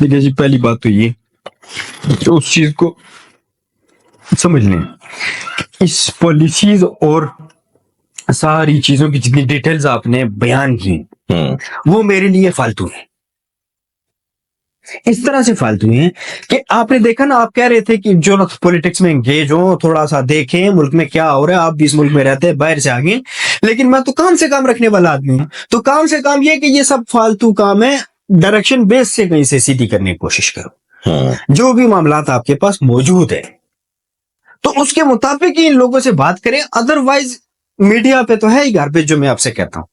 دیکھیے جی، پہلی بات تو یہ کہ اس چیز کو سمجھ لیں، اس پالیسیز اور ساری چیزوں کی جتنی ڈیٹیلز آپ نے بیان کی وہ میرے لیے فالتو ہے. اس طرح سے فالتو ہیں کہ آپ نے دیکھا نا، آپ کہہ رہے تھے کہ جو لوگ پولیٹکس میں انگیج ہوں تھوڑا سا دیکھیں ملک میں کیا ہو رہا ہے. آپ بھی اس ملک میں رہتے ہیں، باہر سے آگے، لیکن میں تو کام سے کام رکھنے والا آدمی ہوں. تو کام سے کام یہ کہ یہ سب فالتو کام ہے، ڈائریکشن بیس سے کہیں سے سیدھی کرنے کی کوشش کرو. جو بھی معاملات آپ کے پاس موجود ہے تو اس کے مطابق ہی ان لوگوں سے بات کریں. ادروائز میڈیا پہ تو ہے ہی گاربیج، جو میں آپ سے کہتا ہوں.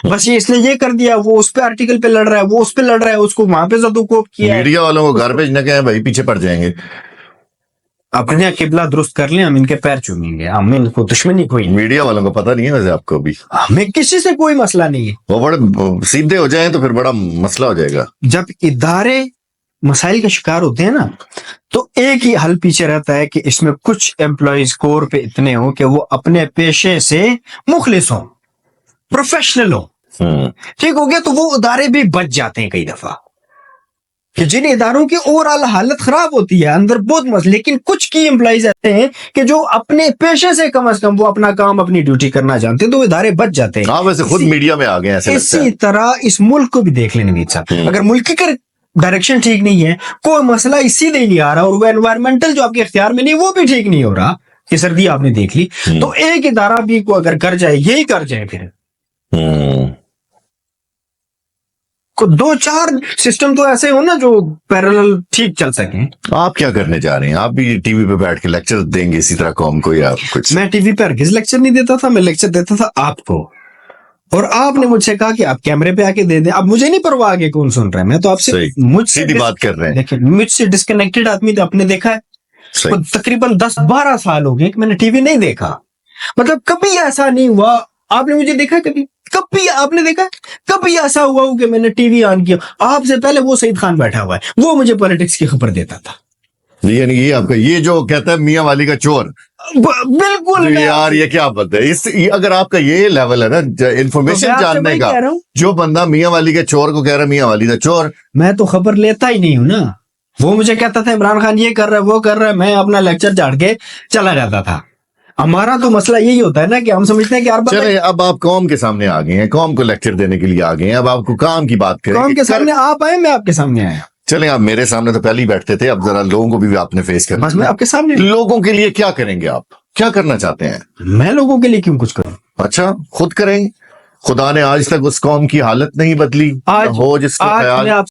بس اس نے یہ کر دیا، وہ اس پہ آرٹیکل پہ لڑ رہا ہے، وہ اس پہ لڑ رہا ہے، اس کو وہاں پہ زدوکوب کیا. میڈیا والوں کو گاربیج نہ کہیں بھائی، پیچھے پڑ جائیں گے. اپنے قبلہ درست کر لیں، ہم ان کے پیر چومیں گے. ہمیں ان کو دشمنی کوئی نہیں. میڈیا والوں کو پتہ نہیں ہے ویسے، آپ کو بھی ہمیں کسی سے کوئی مسئلہ نہیں ہے. وہ بڑے سیدھے ہو جائیں تو پھر بڑا مسئلہ ہو جائے گا. جب ادارے مسائل کا شکار ہوتے ہیں نا، تو ایک ہی حل پیچھے رہتا ہے کہ اس میں کچھ امپلائیز کور پہ اتنے ہوں کہ وہ اپنے پیشے سے مخلص ہوں، پروفیشنل ہوں. ٹھیک ہو گیا؟ تو وہ ادارے بھی بچ جاتے ہیں کئی دفعہ. کہ جن اداروں کی اوور آل حالت خراب ہوتی ہے، اندر بہت مسئلہ، لیکن کچھ کی امپلائیز ایسے ہیں کہ جو اپنے پیشے سے کم از کم وہ اپنا کام، اپنی ڈیوٹی کرنا جانتے ہیں، تو وہ ادارے بچ جاتے ہیں. ہاں ویسے خود میڈیا میں آ گئے ایسے. اسی طرح اس ملک کو بھی دیکھ لینے نوید صاحب، اگر ملک کا ڈائریکشن ٹھیک نہیں ہے، کوئی مسئلہ اسی دے نہیں آ رہا، اور وہ انوائرمنٹل جو آپ کے اختیار میں نہیں وہ بھی ٹھیک نہیں ہو رہا، کہ سردی آپ نے دیکھ لی، تو ایک ادارہ بھی کو اگر کر جائے، یہی کر جائے، پھر دو چار سسٹم تو ایسے ہو نا جو پیرلل ٹھیک چل سکیں. آپ کیا کرنے جا رہے ہیں؟ آپ بھی ٹی وی پہ بیٹھ کے لیکچر دیں گے اسی طرح قوم کو، یا کچھ؟ میں ٹی وی پہ ہرگز لیکچر نہیں دیتا تھا، میں لیکچر دیتا تھا آپ کو، اور آپ نے مجھ سے کہا کہ آپ کیمرے پہ آ کے دے دیں. اب مجھے نہیں پرواہ آگے کون سن رہا ہے، میں تو آپ سے سیدھی بات کر رہے ہیں. دیکھیں، مجھ سے ڈسکنیکٹڈ آدمی تو آپ نے دیکھا ہے، تقریباً 10-12 سال ہو گئے کہ میں نے ٹی وی نہیں دیکھا. مطلب کبھی ایسا نہیں ہوا، آپ نے مجھے دیکھا کبھی آپ نے دیکھا کبھی ایسا ہوا ہو کہ میں نے ٹی وی آن کیا، آپ سے پہلے وہ سعید خان بیٹھا ہوا ہے، وہ مجھے پالیٹکس کی خبر دیتا تھا. یعنی یہ آپ کا یہ جو کہتا ہے میاں والی کا چور، بالکل یار یہ کیا بات ہے؟ اگر آپ کا یہ لیول ہے نا انفارمیشن جاننے کا، جو بندہ میاں والی کے چور کو کہہ رہا ہے میاں والی کا چور، میں تو خبر لیتا ہی نہیں ہوں نا. وہ مجھے کہتا تھا عمران خان یہ کر رہا ہے، وہ کر رہا ہے، میں اپنا لیکچر جھاڑ کے چلا جاتا تھا. ہمارا تو مسئلہ یہی ہوتا ہے نا کہ ہم سمجھتے ہیں کہ چلے اب آپ قوم کے سامنے آ گئے ہیں، قوم کو لیکچر دینے کے لیے آ گئے ہیں، اب آپ کو کام کی بات کریں. قوم کے سامنے آپ آئے، میں آپ کے سامنے آیا. چلیں آپ میرے سامنے تو پہلے ہی بیٹھتے تھے، اب ذرا لوگوں کو بھی آپ نے فیس کرنا. بس میں آپ کے سامنے. لوگوں کے لیے کیا کریں گے؟ آپ کیا کرنا چاہتے ہیں؟ میں لوگوں کے لیے کیوں کچھ کروں؟ اچھا خود کریں. خدا نے آج تک اس قوم کی حالت نہیں بدلی، ہو جس کو خیال.